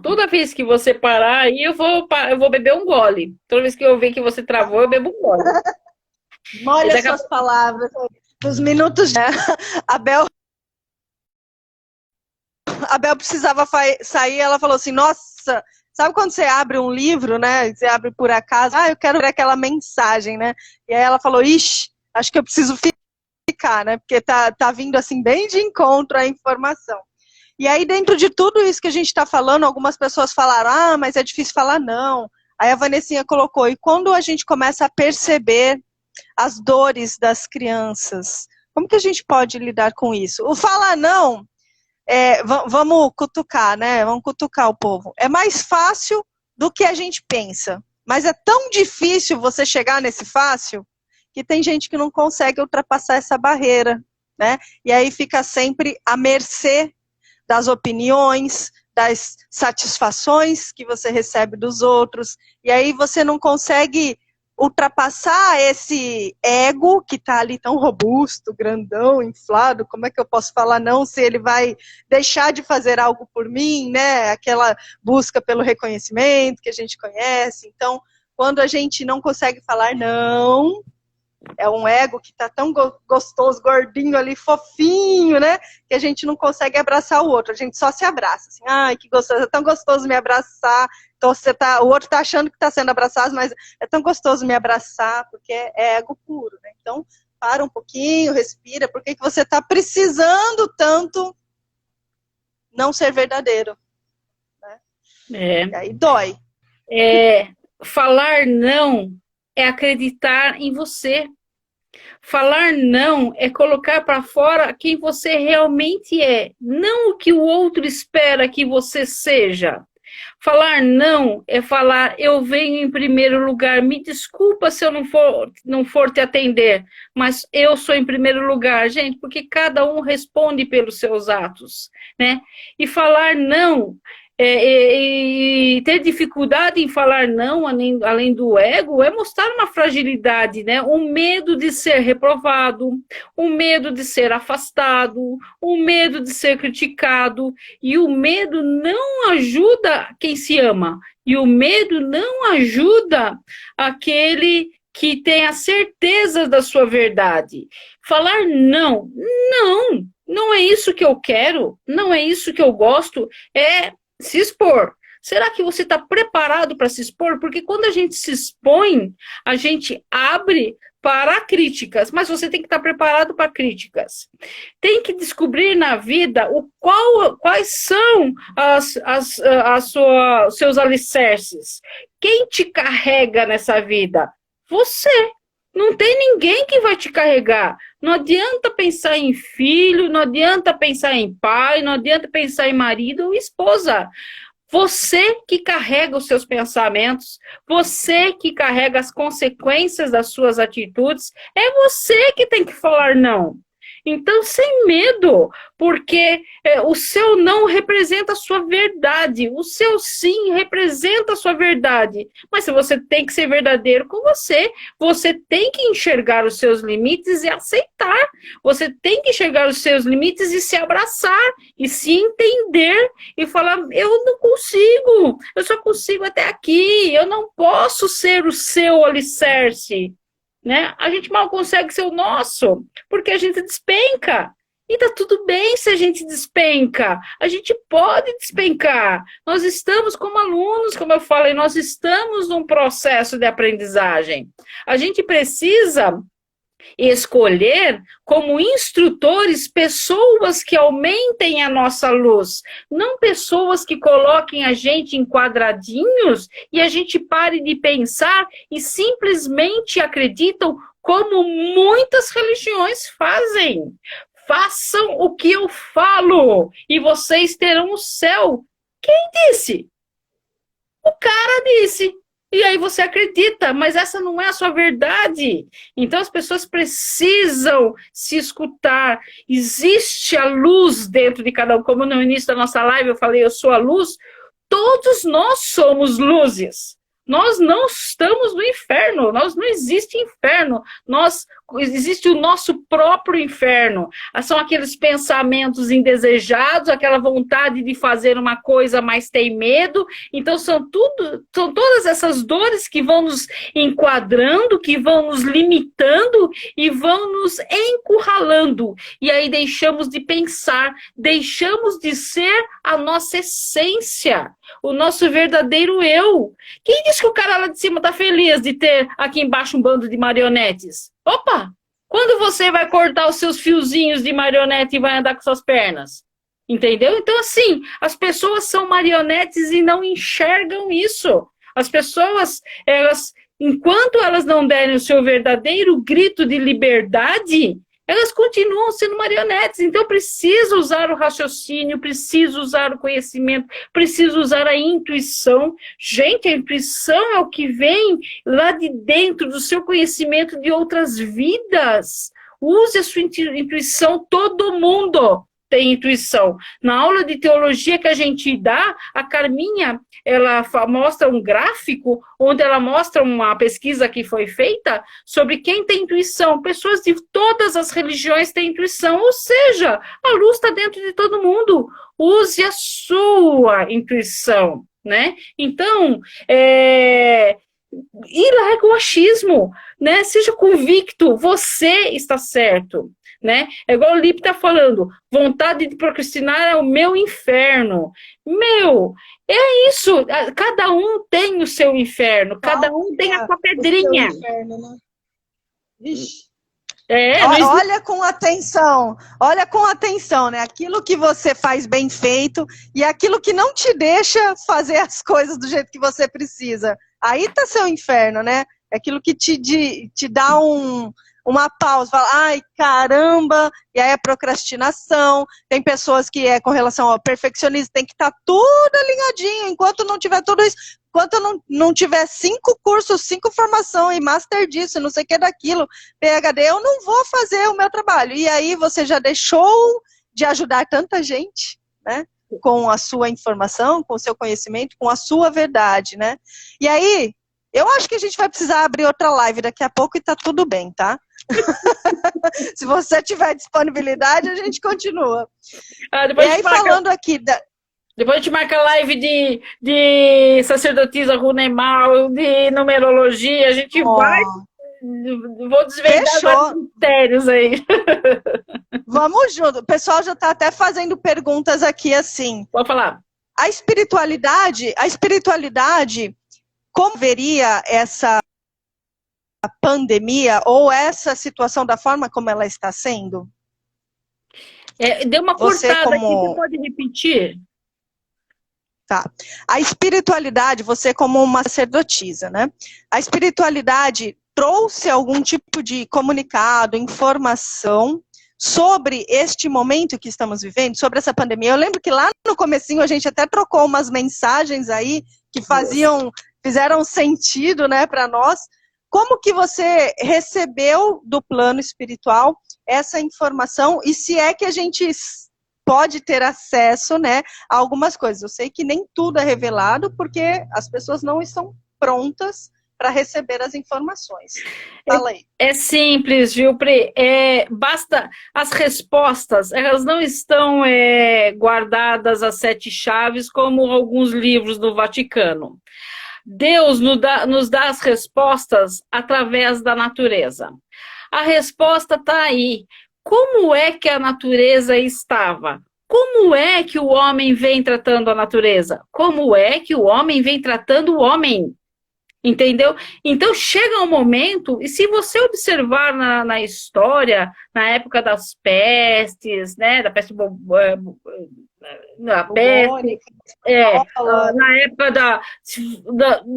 toda vez que você parar aí, eu vou beber um gole. Toda vez que eu ver que você travou, eu bebo um gole. Molha as suas palavras. Nos minutos, né? A Bel precisava sair, ela falou assim, nossa, sabe quando você abre um livro, né? Você abre por acaso, eu quero ver aquela mensagem, né? E aí ela falou, ixi, acho que eu preciso ficar, né? Porque tá vindo assim bem de encontro a informação. E aí dentro de tudo isso que a gente está falando, algumas pessoas falaram, mas é difícil falar não. Aí a Vanessinha colocou, e quando a gente começa a perceber as dores das crianças, como que a gente pode lidar com isso? O falar não, vamos cutucar, né? Vamos cutucar o povo. É mais fácil do que a gente pensa. Mas é tão difícil você chegar nesse fácil que tem gente que não consegue ultrapassar essa barreira, né? E aí fica sempre à mercê das opiniões, das satisfações que você recebe dos outros. E aí você não consegue ultrapassar esse ego que está ali tão robusto, grandão, inflado. Como é que eu posso falar não se ele vai deixar de fazer algo por mim, né? Aquela busca pelo reconhecimento que a gente conhece. Então, quando a gente não consegue falar não, é um ego que está tão gostoso, gordinho ali, fofinho, né? Que a gente não consegue abraçar o outro. A gente só se abraça. Assim, ai, que gostoso, é tão gostoso me abraçar. Então, o outro está achando que está sendo abraçado, mas é tão gostoso me abraçar, porque é ego puro, né? Então, para um pouquinho, respira. Por que você está precisando tanto não ser verdadeiro? Né? E aí dói. Falar não é acreditar em você. Falar não é colocar para fora quem você realmente é, não o que o outro espera que você seja. Falar não é falar, eu venho em primeiro lugar, me desculpa se eu não for te atender, mas eu sou em primeiro lugar, gente, porque cada um responde pelos seus atos, né? E falar não, e ter dificuldade em falar não, além do ego, é mostrar uma fragilidade, né? Um medo de ser reprovado, um medo de ser afastado, um medo de ser criticado, e o medo não ajuda quem se ama, e o medo não ajuda aquele que tem a certeza da sua verdade. Falar não, não é isso que eu quero, não é isso que eu gosto, é se expor. Será que você está preparado para se expor? Porque quando a gente se expõe, a gente abre para críticas, mas você tem que estar preparado para críticas. Tem que descobrir na vida quais são os seus alicerces. Quem te carrega nessa vida? Você. Não tem ninguém que vai te carregar. Não adianta pensar em filho, não adianta pensar em pai, não adianta pensar em marido ou esposa. Você que carrega os seus pensamentos, você que carrega as consequências das suas atitudes, é você que tem que falar não. Então, sem medo, porque o seu não representa a sua verdade, o seu sim representa a sua verdade. Mas se você tem que ser verdadeiro com você tem que enxergar os seus limites e aceitar. Você tem que enxergar os seus limites e se abraçar, e se entender, e falar, eu não consigo, eu só consigo até aqui, eu não posso ser o seu alicerce. Né? A gente mal consegue ser o nosso, porque a gente despenca. E tá tudo bem se a gente despenca. A gente pode despencar. Nós estamos como alunos, como eu falei, nós estamos num processo de aprendizagem. A gente precisa escolher como instrutores pessoas que aumentem a nossa luz, não pessoas que coloquem a gente em quadradinhos e a gente pare de pensar e simplesmente acreditam como muitas religiões fazem. Façam o que eu falo e vocês terão o céu. Quem disse? O cara disse. E aí você acredita, mas essa não é a sua verdade. Então as pessoas precisam se escutar. Existe a luz dentro de cada um. Como no início da nossa live eu falei, eu sou a luz. Todos nós somos luzes. Nós não estamos no inferno, nós não existe inferno, existe o nosso próprio inferno. São aqueles pensamentos indesejados, aquela vontade de fazer uma coisa, mas tem medo. Então são todas essas dores que vão nos enquadrando, que vão nos limitando e vão nos encurralando. E aí deixamos de pensar, deixamos de ser a nossa essência, o nosso verdadeiro eu. Quem diz que o cara lá de cima está feliz de ter aqui embaixo um bando de marionetes? Opa! Quando você vai cortar os seus fiozinhos de marionete e vai andar com suas pernas? Entendeu? Então, assim, as pessoas são marionetes e não enxergam isso. As pessoas, enquanto elas não derem o seu verdadeiro grito de liberdade, elas continuam sendo marionetes. Então, preciso usar o raciocínio, preciso usar o conhecimento, preciso usar a intuição. Gente, a intuição é o que vem lá de dentro do seu conhecimento de outras vidas. Use a sua intuição, todo mundo tem intuição. Na aula de teologia que a gente dá, a Carminha, ela mostra um gráfico onde ela mostra uma pesquisa que foi feita sobre quem tem intuição. Pessoas de todas as religiões têm intuição, ou seja, a luz está dentro de todo mundo. Use a sua intuição, né? Então, e larga o achismo, né? Seja convicto, você está certo. Né? É igual o Lipe está falando, vontade de procrastinar é o meu inferno. É isso, cada um tem o seu inferno, cada um tem a sua pedrinha. Inferno, né? Olha com atenção, né? Aquilo que você faz bem feito e aquilo que não te deixa fazer as coisas do jeito que você precisa. Aí tá seu inferno, né? Aquilo que te dá uma pausa, fala, ai, caramba, e aí a procrastinação, tem pessoas que com relação ao perfeccionismo, tem que estar tudo alinhadinho, enquanto não tiver tudo isso, enquanto não tiver 5 cursos, 5 formação e master disso, não sei o que daquilo, PhD, eu não vou fazer o meu trabalho. E aí você já deixou de ajudar tanta gente, né? Com a sua informação, com o seu conhecimento, com a sua verdade, né? E aí, eu acho que a gente vai precisar abrir outra live daqui a pouco e tá tudo bem, tá? Se você tiver disponibilidade, a gente continua. E aí, falando aqui... Depois a gente marca live de sacerdotisa runemal, de numerologia, a gente vai... Vou desvendar os mistérios aí. Vamos junto. O pessoal já está até fazendo perguntas aqui assim. Pode falar. A espiritualidade, como veria essa pandemia ou essa situação da forma como ela está sendo? Deu uma cortada aqui, você pode repetir? Tá. A espiritualidade, você como uma sacerdotisa, né? A espiritualidade trouxe algum tipo de comunicado, informação sobre este momento que estamos vivendo, sobre essa pandemia. Eu lembro que lá no comecinho a gente até trocou umas mensagens aí que fizeram sentido, né, para nós. Como que você recebeu do plano espiritual essa informação e se é que a gente pode ter acesso, né, a algumas coisas? Eu sei que nem tudo é revelado porque as pessoas não estão prontas para receber as informações. Fala aí. É simples, viu, Pri? Basta as respostas, elas não estão guardadas a 7 chaves como alguns livros do Vaticano. Deus nos dá as respostas através da natureza. A resposta está aí. Como é que a natureza estava? Como é que o homem vem tratando a natureza? Como é que o homem vem tratando o homem? Entendeu? Então chega um momento, e se você observar na história, na época das pestes, né, da peste na época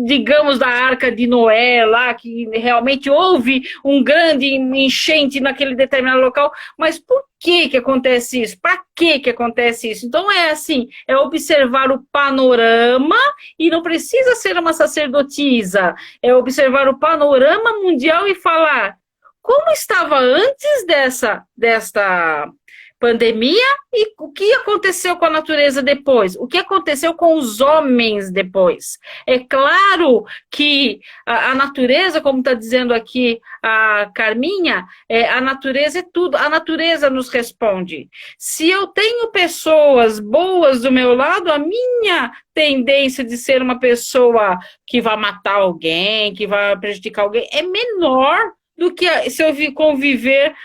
digamos, da Arca de Noé, lá, que realmente houve um grande enchente naquele determinado local, mas por que acontece isso? Para que acontece isso? Então assim, é observar o panorama, e não precisa ser uma sacerdotisa, é observar o panorama mundial e falar como estava antes desta pandemia, e o que aconteceu com a natureza depois? O que aconteceu com os homens depois? É claro que a natureza, como está dizendo aqui a Carminha, a natureza é tudo, a natureza nos responde. Se eu tenho pessoas boas do meu lado, a minha tendência de ser uma pessoa que vai matar alguém, que vai prejudicar alguém, é menor do que se eu conviver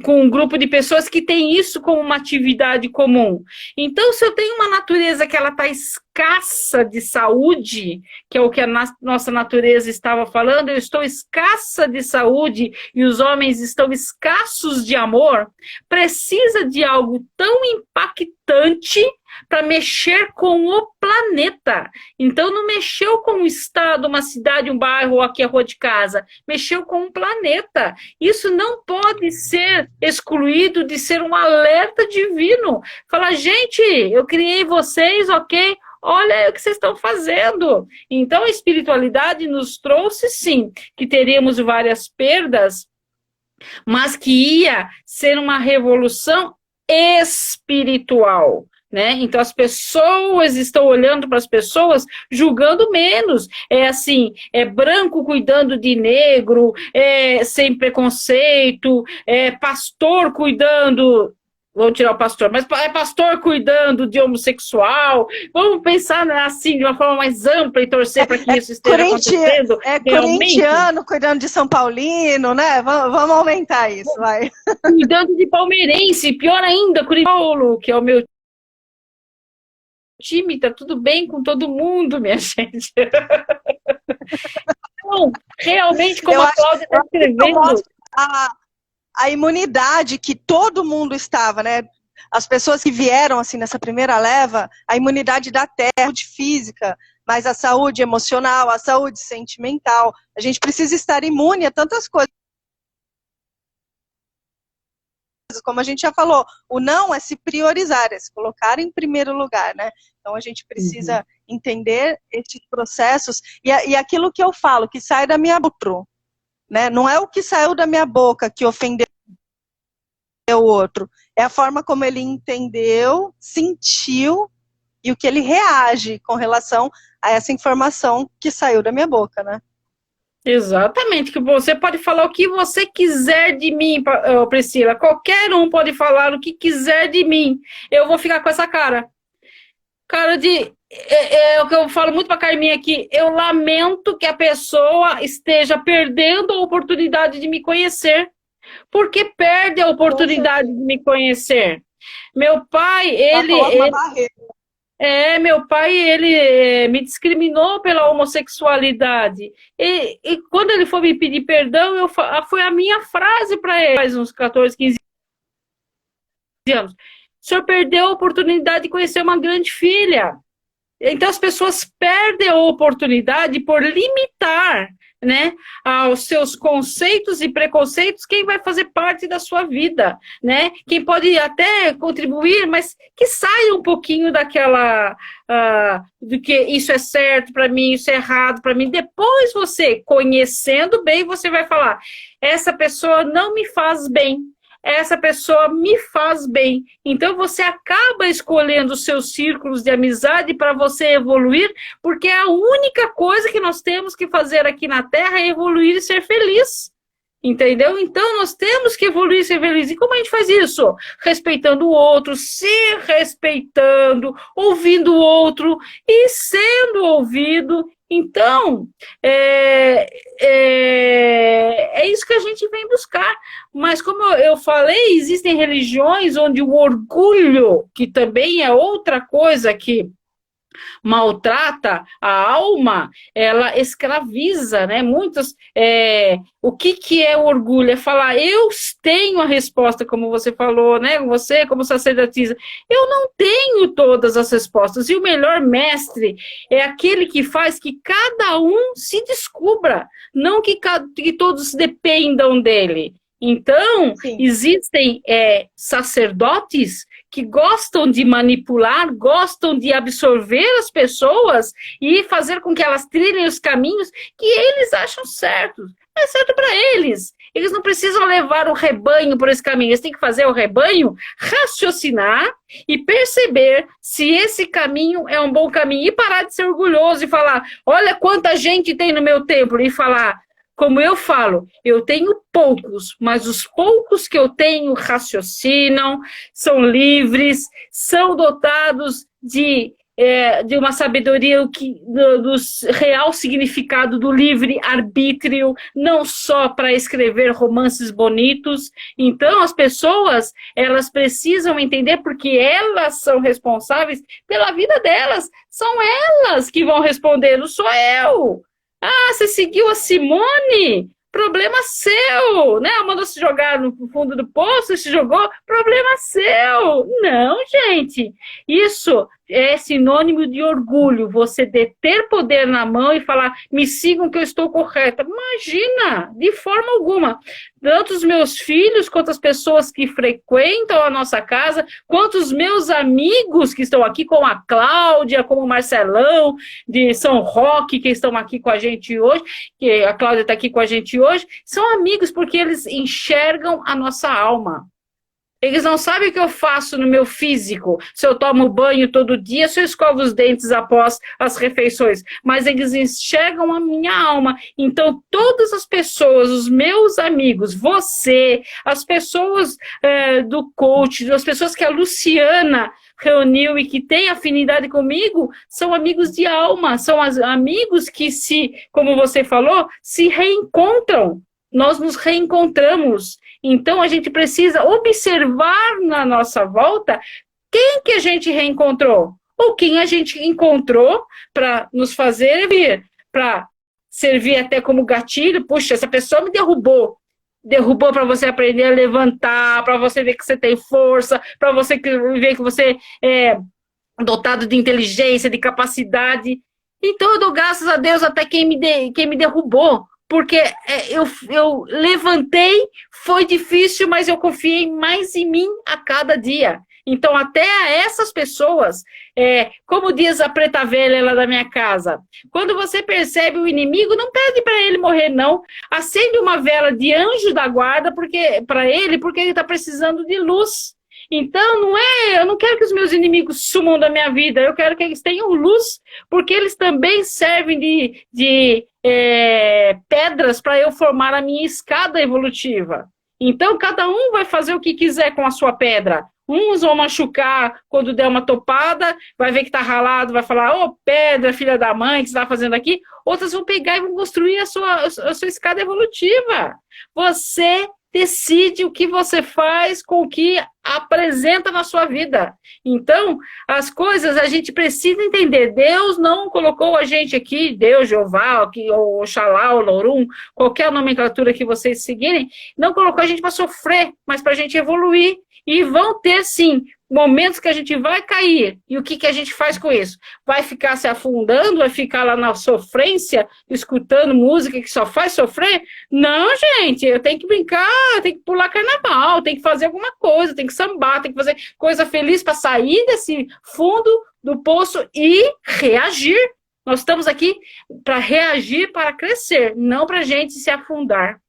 com um grupo de pessoas que tem isso como uma atividade comum. Então, se eu tenho uma natureza que ela está escassa de saúde, que é o que a nossa natureza estava falando, eu estou escassa de saúde e os homens estão escassos de amor, precisa de algo tão impactante para mexer com o planeta. Então, não mexeu com um estado, uma cidade, um bairro ou aqui a rua de casa, mexeu com um planeta. Isso não pode ser excluído de ser um alerta divino. Falar, gente, eu criei vocês, ok? Olha o que vocês estão fazendo. Então, a espiritualidade nos trouxe, sim, que teríamos várias perdas, mas que ia ser uma revolução espiritual. Né? Então as pessoas estão olhando para as pessoas julgando menos, é assim, é branco cuidando de negro, é sem preconceito, é pastor cuidando, vamos tirar o pastor, mas é pastor cuidando de homossexual, vamos pensar assim de uma forma mais ampla e torcer para que isso esteja acontecendo. É corintiano cuidando de São Paulino, né? Vamos aumentar isso, vai. Cuidando de palmeirense, pior ainda, Paulo, que é o meu time, tá tudo bem com todo mundo, minha gente. Então, realmente, como a Cláudia está escrevendo... A imunidade que todo mundo estava, né? As pessoas que vieram, assim, nessa primeira leva, a imunidade da terra, a saúde física, mas a saúde emocional, a saúde sentimental. A gente precisa estar imune a tantas coisas. Como a gente já falou, o não é se priorizar, é se colocar em primeiro lugar, né? Então a gente precisa entender esses processos e aquilo que eu falo, que sai da minha boca, né? Não é o que saiu da minha boca que ofendeu o outro, é a forma como ele entendeu, sentiu e o que ele reage com relação a essa informação que saiu da minha boca, né? Exatamente, que você pode falar o que você quiser de mim, Priscila. Qualquer um pode falar o que quiser de mim. Eu vou ficar com essa cara. Cara de... É o que eu falo muito pra Carminha aqui. Eu lamento que a pessoa esteja perdendo a oportunidade de me conhecer. Porque perde a oportunidade de me conhecer. Meu pai, meu pai, ele me discriminou pela homossexualidade. E quando ele foi me pedir perdão, foi a minha frase para ele, faz uns 14, 15 anos. O senhor perdeu a oportunidade de conhecer uma grande filha. Então as pessoas perdem a oportunidade por limitar, né, aos seus conceitos e preconceitos quem vai fazer parte da sua vida, né? Quem pode até contribuir, mas que saia um pouquinho daquela do que isso é certo para mim, isso é errado para mim. Depois você, conhecendo bem, você vai falar, essa pessoa não me faz bem. Essa pessoa me faz bem. Então você acaba escolhendo os seus círculos de amizade para você evoluir, porque a única coisa que nós temos que fazer aqui na Terra é evoluir e ser feliz. Entendeu? Então nós temos que evoluir e ser feliz. E como a gente faz isso? Respeitando o outro, se respeitando, ouvindo o outro e sendo ouvido. Então, é isso que a gente vem buscar. Mas como eu falei, existem religiões onde o orgulho, que também é outra coisa que maltrata a alma, ela escraviza, né? Muitos, o que é o orgulho? É falar, eu tenho a resposta, como você falou, né? Você, como sacerdotisa, eu não tenho todas as respostas, e o melhor mestre é aquele que faz que cada um se descubra, não que todos dependam dele. Então, sim, existem sacerdotes que gostam de manipular, gostam de absorver as pessoas e fazer com que elas trilhem os caminhos que eles acham certos. é certo para eles. Eles não precisam levar o rebanho por esse caminho, eles têm que fazer o rebanho raciocinar e perceber se esse caminho é um bom caminho e parar de ser orgulhoso e falar, olha quanta gente tem no meu templo, e falar, como eu falo, eu tenho poucos, mas os poucos que eu tenho raciocinam, são livres, são dotados de uma sabedoria do real significado do livre-arbítrio, não só para escrever romances bonitos. Então, as pessoas, elas precisam entender porque elas são responsáveis pela vida delas. São elas que vão responder, não sou eu. Ah, você seguiu a Simone? Problema seu, né? Ela mandou se jogar no fundo do poço, se jogou, problema seu. Não, gente, isso é sinônimo de orgulho, você ter poder na mão e falar, me sigam que eu estou correta. Imagina, de forma alguma. Tanto os meus filhos, quanto as pessoas que frequentam a nossa casa, quanto os meus amigos que estão aqui, como a Cláudia, como o Marcelão, de São Roque, que estão aqui com a gente hoje, que a Cláudia está aqui com a gente hoje, são amigos porque eles enxergam a nossa alma. Eles não sabem o que eu faço no meu físico, se eu tomo banho todo dia, se eu escovo os dentes após as refeições, mas eles enxergam a minha alma. Então, todas as pessoas, os meus amigos, você, as pessoas do coach, as pessoas que a Luciana reuniu e que têm afinidade comigo, são amigos de alma, são amigos que como você falou, se reencontram. Nós nos reencontramos. Então, a gente precisa observar na nossa volta quem que a gente reencontrou, ou quem a gente encontrou para nos fazer vir, para servir até como gatilho. Puxa, essa pessoa me derrubou. Derrubou para você aprender a levantar, para você ver que você tem força, para você ver que você é dotado de inteligência, de capacidade. Então, eu dou graças a Deus até quem me derrubou. Porque eu levantei, foi difícil, mas eu confiei mais em mim a cada dia. Então, até a essas pessoas, como diz a preta velha lá da minha casa, quando você percebe o inimigo, não pede para ele morrer, não. Acende uma vela de anjo da guarda para ele, porque ele está precisando de luz. Então, eu não quero que os meus inimigos sumam da minha vida, eu quero que eles tenham luz, porque eles também servem de pedras para eu formar a minha escada evolutiva. Então, cada um vai fazer o que quiser com a sua pedra. Uns vão machucar quando der uma topada, vai ver que está ralado, vai falar, ô pedra, filha da mãe, o que você está fazendo aqui? Outras vão pegar e vão construir a sua escada evolutiva. Você decide o que você faz com o que apresenta na sua vida. Então, as coisas a gente precisa entender. Deus não colocou a gente aqui, Deus, Jeová, ou Oxalá, ou Lorum, qualquer nomenclatura que vocês seguirem, não colocou a gente para sofrer, mas para a gente evoluir. E vão ter, sim, momentos que a gente vai cair. E o que a gente faz com isso? Vai ficar se afundando? Vai ficar lá na sofrência, escutando música que só faz sofrer? Não, gente, eu tenho que brincar, eu tenho que pular carnaval, eu tenho que fazer alguma coisa, eu tenho que sambar, eu tenho que fazer coisa feliz para sair desse fundo do poço e reagir. Nós estamos aqui para reagir, para crescer, não para a gente se afundar.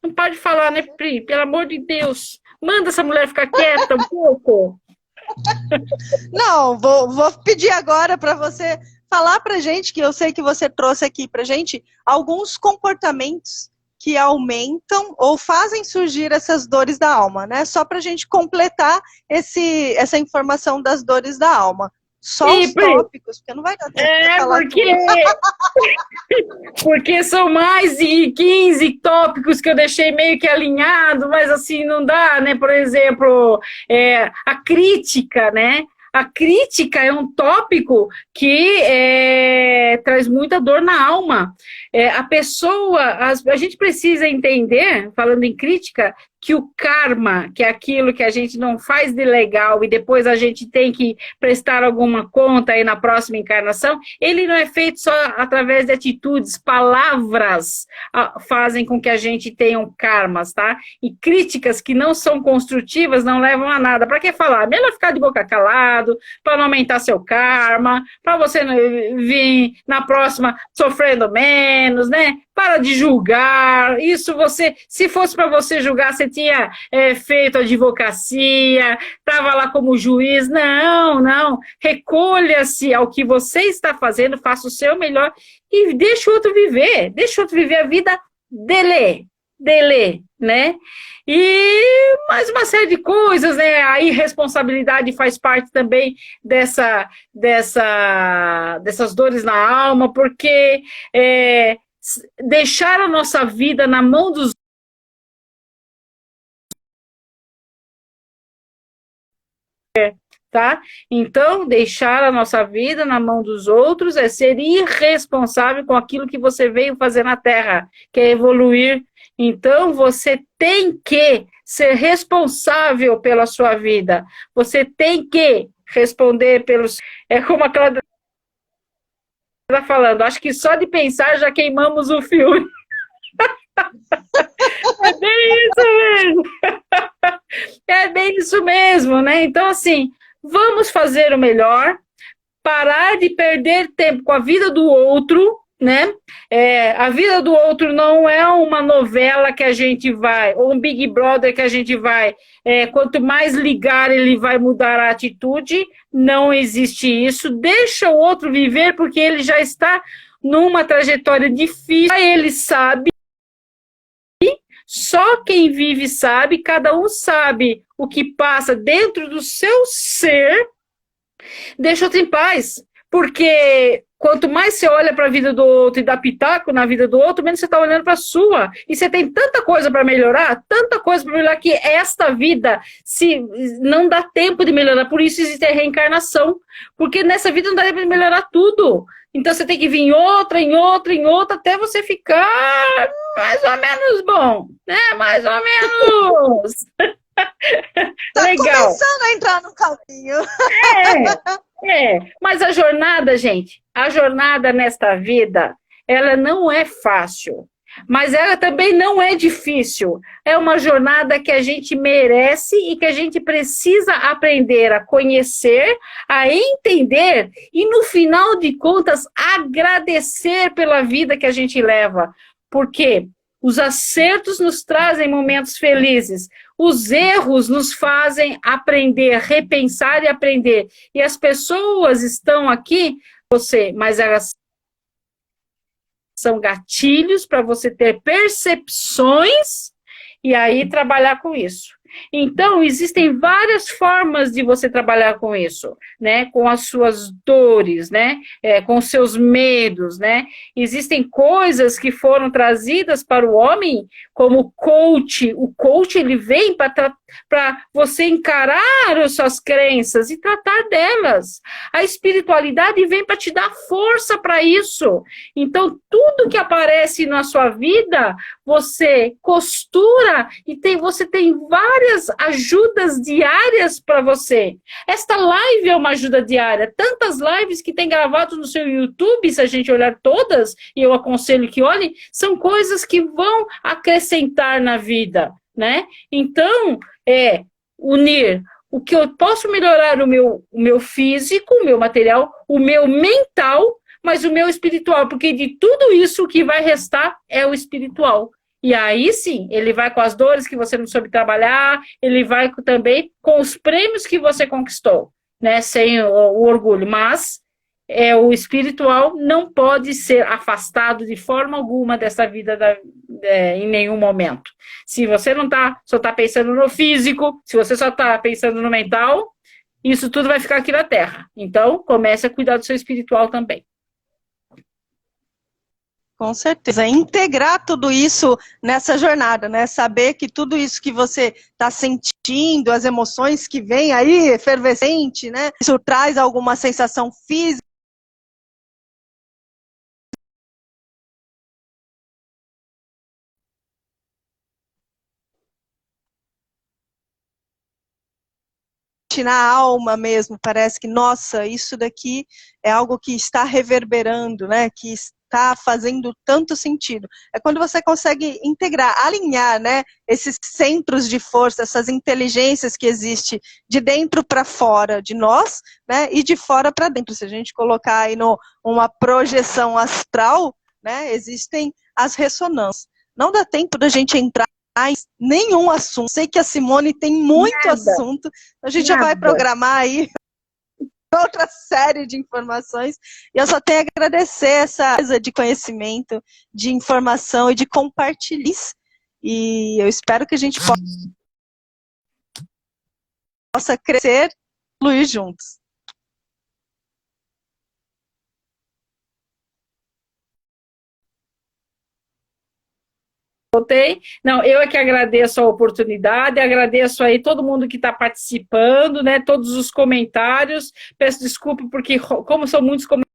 Não pode falar, né, Pri? Pelo amor de Deus. Manda essa mulher ficar quieta um pouco. Não, vou pedir agora para você falar para gente, que eu sei que você trouxe aqui para gente, alguns comportamentos que aumentam ou fazem surgir essas dores da alma, né? Só para a gente completar essa informação das dores da alma. Só os tópicos, porque não vai dar tempo de falar porque são mais de 15 tópicos que eu deixei meio que alinhado, mas assim, não dá, né? Por exemplo, a crítica, né? A crítica é um tópico que traz muita dor na alma. A gente precisa entender, falando em crítica, que o karma, que é aquilo que a gente não faz de legal e depois a gente tem que prestar alguma conta aí na próxima encarnação, ele não é feito só através de atitudes, palavras fazem com que a gente tenha um karmas, tá? E críticas que não são construtivas não levam a nada. Para que falar? Melhor ficar de boca calado, para não aumentar seu karma, para você não vir na próxima sofrendo menos, né? Para de julgar. Isso você, se fosse para você julgar, você tinha feito advocacia, estava lá como juiz. Não, não. Recolha-se ao que você está fazendo, faça o seu melhor e deixa o outro viver. Deixa o outro viver a vida dele, né? E mais uma série de coisas, né? A irresponsabilidade faz parte também dessas dores na alma, porque deixar a nossa vida na mão dos tá? Então, deixar a nossa vida na mão dos outros é ser irresponsável com aquilo que você veio fazer na Terra, que é evoluir. Então, você tem que ser responsável pela sua vida. Você tem que responder pelos... É como a Cláudia está falando, acho que só de pensar já queimamos o filme. É bem isso mesmo. É bem isso mesmo, né? Então, assim, vamos fazer o melhor, parar de perder tempo com a vida do outro, né? A vida do outro não é uma novela que a gente vai, ou um Big Brother que a gente vai, quanto mais ligar, ele vai mudar a atitude. Não existe isso. Deixa o outro viver, porque ele já está numa trajetória difícil. Ele sabe. Só quem vive sabe, cada um sabe o que passa dentro do seu ser, deixa outro em paz. Porque quanto mais você olha para a vida do outro e dá pitaco na vida do outro, menos você está olhando para a sua. E você tem tanta coisa para melhorar, que esta vida se não dá tempo de melhorar. Por isso existe a reencarnação. Porque nessa vida não dá tempo de melhorar tudo. Então você tem que vir em outra, até você ficar mais ou menos bom, né? Mais ou menos. Tá Legal. Começando a entrar no caminho. Mas a jornada, gente, a jornada nesta vida, ela não é fácil, mas ela também não é difícil. É uma jornada que a gente merece e que a gente precisa aprender a conhecer, a entender e, no final de contas, agradecer pela vida que a gente leva. Porque os acertos nos trazem momentos felizes, os erros nos fazem aprender, repensar e aprender. E as pessoas estão aqui, mas elas são gatilhos para você ter percepções e aí trabalhar com isso. Então, existem várias formas de você trabalhar com isso, né? Com as suas dores, né? Com os seus medos, né? Existem coisas que foram trazidas para o homem como coach. O coach, ele vem para você encarar as suas crenças e tratar delas. A espiritualidade vem para te dar força para isso. Então, tudo que aparece na sua vida, você costura e você tem várias ajudas diárias para você. Esta live é uma ajuda diária. Tantas lives que tem gravado no seu YouTube, se a gente olhar todas, e eu aconselho que olhem, são coisas que vão acrescentar na vida, né? Então, unir o que eu posso melhorar o meu físico, o meu material, o meu mental, mas o meu espiritual, porque de tudo isso o que vai restar é o espiritual. E aí sim, ele vai com as dores que você não soube trabalhar, ele vai também com os prêmios que você conquistou, né? Sem o orgulho, mas o espiritual não pode ser afastado de forma alguma dessa vida em nenhum momento. Se você não só está pensando no físico, se você só está pensando no mental, isso tudo vai ficar aqui na Terra. Então, comece a cuidar do seu espiritual também. Com certeza, integrar tudo isso nessa jornada, né? Saber que tudo isso que você está sentindo, as emoções que vêm aí, efervescente, né? Isso traz alguma sensação física. na alma mesmo, parece que, nossa, isso daqui é algo que está reverberando, né, que está fazendo tanto sentido. É quando você consegue integrar, alinhar, né, esses centros de força, essas inteligências que existem de dentro para fora de nós, né, e de fora para dentro. Se a gente colocar aí uma projeção astral, né, existem as ressonâncias. Não dá tempo da gente entrar em nenhum assunto. Sei que a Simone tem muito assunto. A gente já vai programar aí outra série de informações. E eu só tenho a agradecer essa coisa de conhecimento, de informação e de compartilhar. E eu espero que a gente possa crescer e fluir juntos. Não, eu é que agradeço a oportunidade, agradeço aí todo mundo que está participando, né, todos os comentários. Peço desculpa porque, como são muitos comentários,